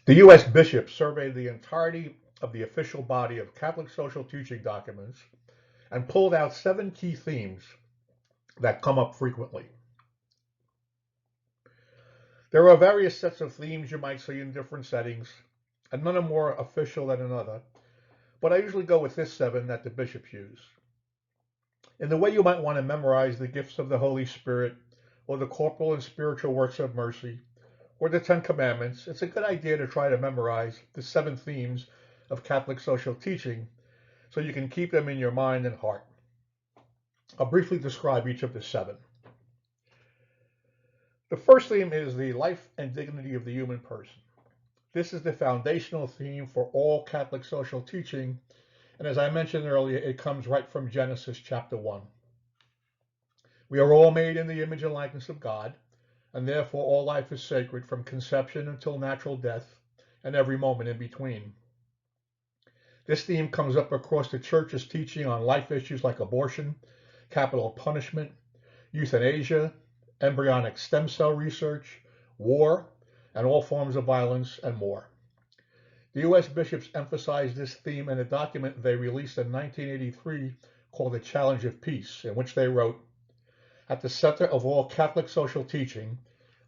The U.S. bishops surveyed the entirety of the official body of Catholic social teaching documents and pulled out 7 key themes that come up frequently. There are various sets of themes you might see in different settings, and none are more official than another, but I usually go with this 7 that the bishops use. In the way you might want to memorize the gifts of the Holy Spirit, or the corporal and spiritual works of mercy, or the 10 Commandments, it's a good idea to try to memorize the 7 themes of Catholic social teaching so you can keep them in your mind and heart. I'll briefly describe each of the 7. The first theme is the life and dignity of the human person. This is the foundational theme for all Catholic social teaching, and as I mentioned earlier, it comes right from Genesis chapter 1. We are all made in the image and likeness of God, and therefore all life is sacred from conception until natural death and every moment in between. This theme comes up across the Church's teaching on life issues like abortion, capital punishment, euthanasia, embryonic stem cell research, war, and all forms of violence, and more. The U.S. bishops emphasized this theme in a document they released in 1983 called The Challenge of Peace, in which they wrote, "At the center of all Catholic social teaching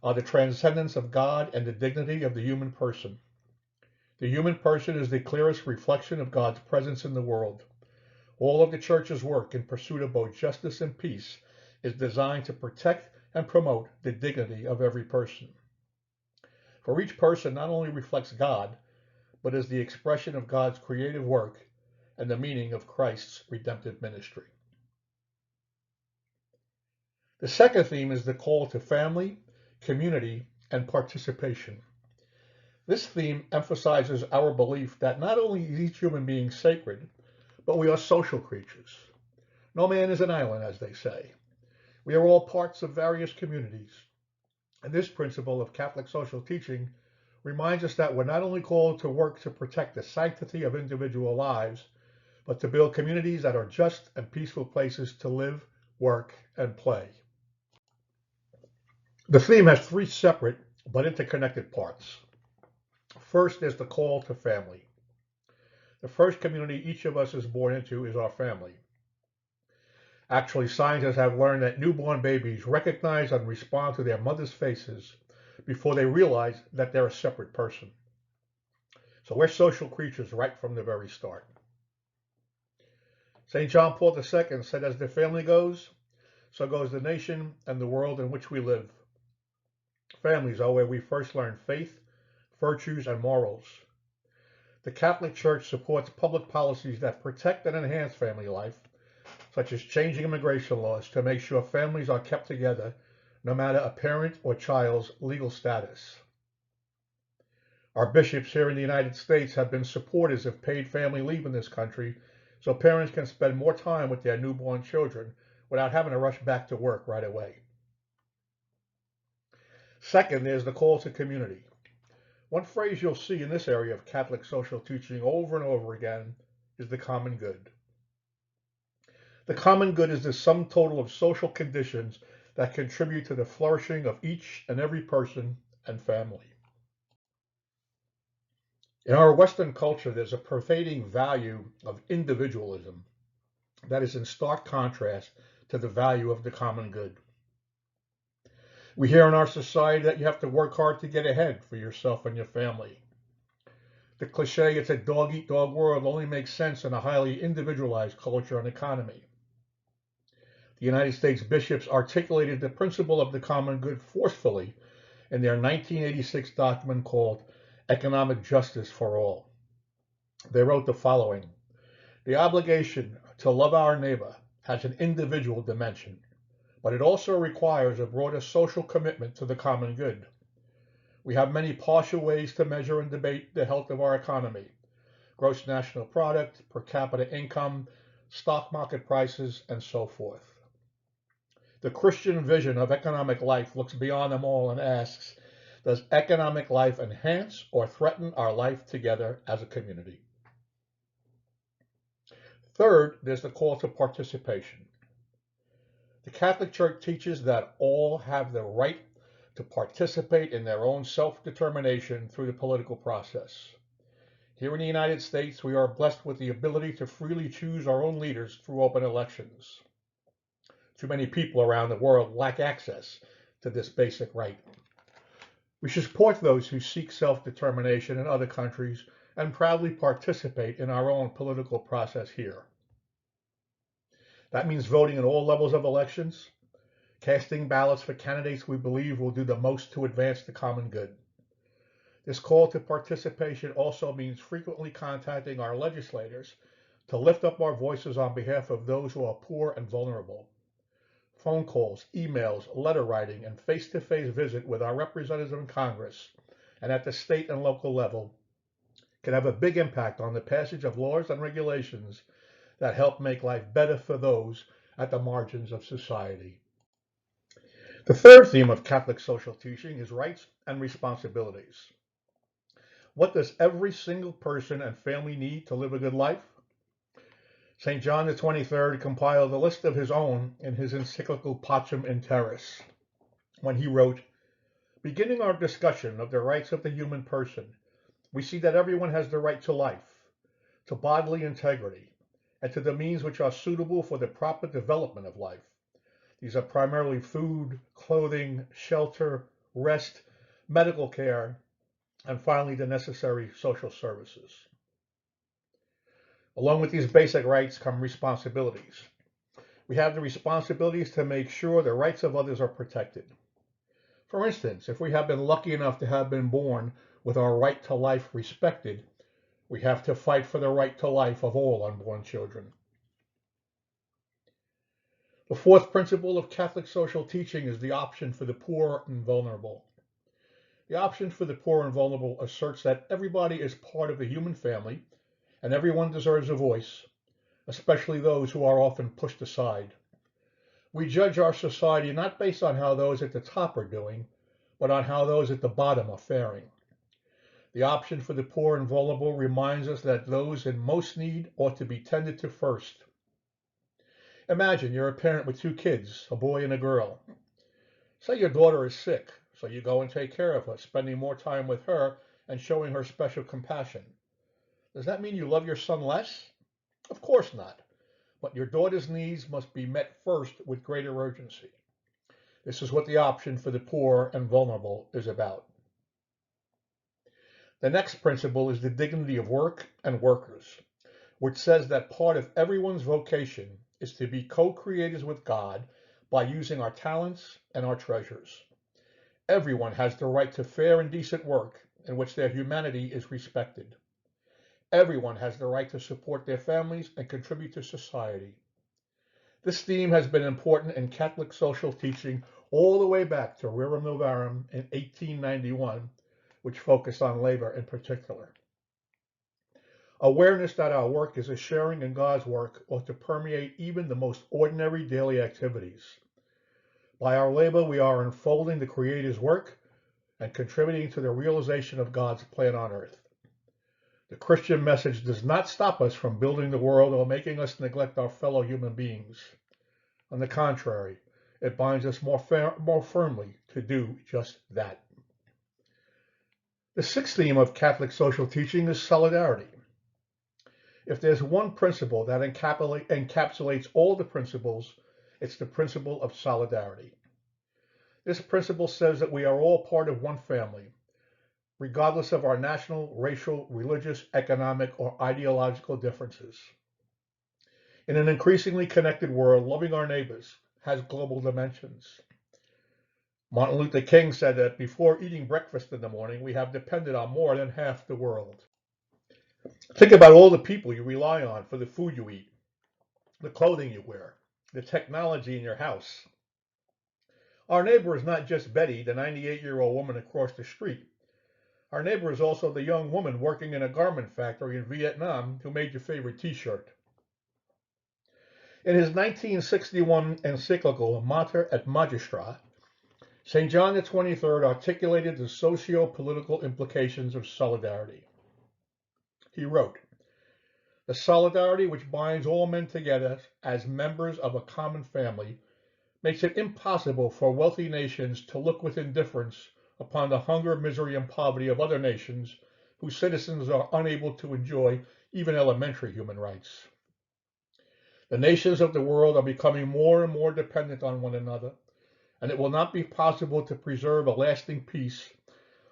are the transcendence of God and the dignity of the human person. The human person is the clearest reflection of God's presence in the world. All of the Church's work in pursuit of both justice and peace is designed to protect and promote the dignity of every person. For each person not only reflects God, but is the expression of God's creative work and the meaning of Christ's redemptive ministry." The second theme is the call to family, community, and participation. This theme emphasizes our belief that not only is each human being sacred, but we are social creatures. No man is an island, as they say. We are all parts of various communities, and this principle of Catholic social teaching reminds us that we're not only called to work to protect the sanctity of individual lives, but to build communities that are just and peaceful places to live, work, and play. The theme has 3 separate but interconnected parts. First, there's the call to family. The first community each of us is born into is our family. Actually, scientists have learned that newborn babies recognize and respond to their mother's faces before they realize that they're a separate person. So we're social creatures right from the very start. St. John Paul II said, "As the family goes, so goes the nation and the world in which we live." Families are where we first learn faith, virtues, and morals. The Catholic Church supports public policies that protect and enhance family life, such as changing immigration laws to make sure families are kept together no matter a parent or child's legal status. Our bishops here in the United States have been supporters of paid family leave in this country so parents can spend more time with their newborn children without having to rush back to work right away. Second, there's the call to community. One phrase you'll see in this area of Catholic social teaching over and over again is the common good. The common good is the sum total of social conditions that contribute to the flourishing of each and every person and family. In our Western culture, there's a pervading value of individualism that is in stark contrast to the value of the common good. We hear in our society that you have to work hard to get ahead for yourself and your family. The cliche, "it's a dog-eat-dog world," only makes sense in a highly individualized culture and economy. The United States bishops articulated the principle of the common good forcefully in their 1986 document called Economic Justice for All. They wrote the following: "The obligation to love our neighbor has an individual dimension, but it also requires a broader social commitment to the common good. We have many partial ways to measure and debate the health of our economy: gross national product, per capita income, stock market prices, and so forth. The Christian vision of economic life looks beyond them all and asks, does economic life enhance or threaten our life together as a community?" Third, there's the call to participation. The Catholic Church teaches that all have the right to participate in their own self-determination through the political process. Here in the United States, we are blessed with the ability to freely choose our own leaders through open elections. Too many people around the world lack access to this basic right. We should support those who seek self-determination in other countries and proudly participate in our own political process here. That means voting in all levels of elections, casting ballots for candidates we believe will do the most to advance the common good. This call to participation also means frequently contacting our legislators to lift up our voices on behalf of those who are poor and vulnerable. Phone calls, emails, letter writing, and face-to-face visit with our representatives in Congress and at the state and local level can have a big impact on the passage of laws and regulations that help make life better for those at the margins of society. The third theme of Catholic social teaching is rights and responsibilities. What does every single person and family need to live a good life? St. John the 23rd compiled a list of his own in his encyclical Pacem in Terris, when he wrote, beginning our discussion of the rights of the human person, we see that everyone has the right to life, to bodily integrity, and to the means which are suitable for the proper development of life. These are primarily food, clothing, shelter, rest, medical care, and finally the necessary social services. Along with these basic rights come responsibilities. We have the responsibilities to make sure the rights of others are protected. For instance, if we have been lucky enough to have been born with our right to life respected, we have to fight for the right to life of all unborn children. The fourth principle of Catholic social teaching is the option for the poor and vulnerable. The option for the poor and vulnerable asserts that everybody is part of the human family and everyone deserves a voice, especially those who are often pushed aside. We judge our society not based on how those at the top are doing, but on how those at the bottom are faring. The option for the poor and vulnerable reminds us that those in most need ought to be tended to first. Imagine you're a parent with two kids, a boy and a girl. Say your daughter is sick, so you go and take care of her, spending more time with her and showing her special compassion. Does that mean you love your son less? Of course not. But your daughter's needs must be met first with greater urgency. This is what the option for the poor and vulnerable is about. The next principle is the dignity of work and workers, which says that part of everyone's vocation is to be co-creators with God by using our talents and our treasures. Everyone has the right to fair and decent work in which their humanity is respected. Everyone has the right to support their families and contribute to society. This theme has been important in Catholic social teaching all the way back to Rerum Novarum in 1891, which focused on labor in particular. Awareness that our work is a sharing in God's work ought to permeate even the most ordinary daily activities. By our labor, we are unfolding the Creator's work and contributing to the realization of God's plan on earth. The Christian message does not stop us from building the world or making us neglect our fellow human beings. On the contrary, it binds us more firmly to do just that. The sixth theme of Catholic social teaching is solidarity. If there's one principle that encapsulates all the principles, it's the principle of solidarity. This principle says that we are all part of one family, regardless of our national, racial, religious, economic, or ideological differences. In an increasingly connected world, loving our neighbors has global dimensions. Martin Luther King said that before eating breakfast in the morning, we have depended on more than half the world. Think about all the people you rely on for the food you eat, the clothing you wear, the technology in your house. Our neighbor is not just Betty, the 98-year-old woman across the street. Our neighbor is also the young woman working in a garment factory in Vietnam who made your favorite t-shirt. In his 1961 encyclical Mater et Magistra, St. John the 23rd articulated the socio-political implications of solidarity. He wrote, "The solidarity which binds all men together as members of a common family makes it impossible for wealthy nations to look with indifference upon the hunger, misery, and poverty of other nations whose citizens are unable to enjoy even elementary human rights. The nations of the world are becoming more and more dependent on one another, and it will not be possible to preserve a lasting peace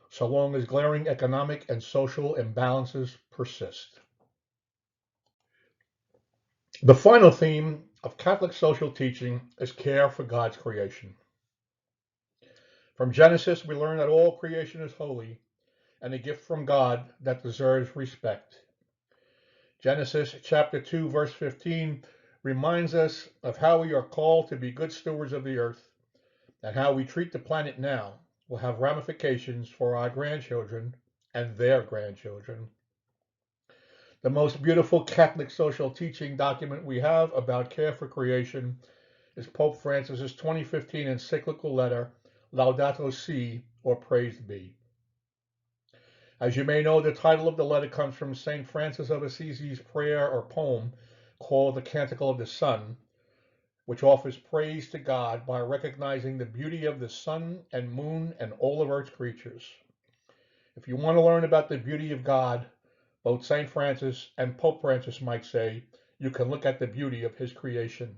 so long as glaring economic and social imbalances persist. The final theme of Catholic social teaching is care for God's creation. From Genesis, we learn that all creation is holy and a gift from God that deserves respect. Genesis chapter 2, verse 15 reminds us of how we are called to be good stewards of the earth, and how we treat the planet now will have ramifications for our grandchildren and their grandchildren. The most beautiful Catholic social teaching document we have about care for creation is Pope Francis's 2015 encyclical letter, Laudato Si, or Praised Be. As you may know, the title of the letter comes from St. Francis of Assisi's prayer or poem called the Canticle of the Sun, which offers praise to God by recognizing the beauty of the sun and moon and all of Earth's creatures. If you want to learn about the beauty of God, both St. Francis and Pope Francis might say, you can look at the beauty of his creation.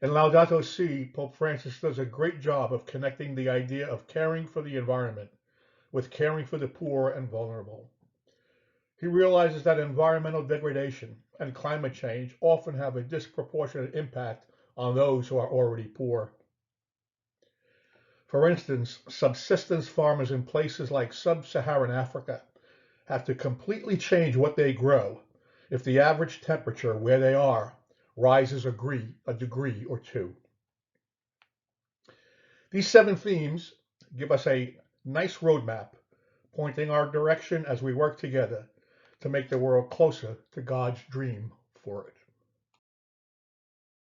In Laudato Si, Pope Francis does a great job of connecting the idea of caring for the environment with caring for the poor and vulnerable. He realizes that environmental degradation and climate change often have a disproportionate impact on those who are already poor. For instance, subsistence farmers in places like sub-Saharan Africa have to completely change what they grow if the average temperature where they are rises a degree or two. These 7 themes give us a nice roadmap pointing our direction as we work together to make the world closer to God's dream for it.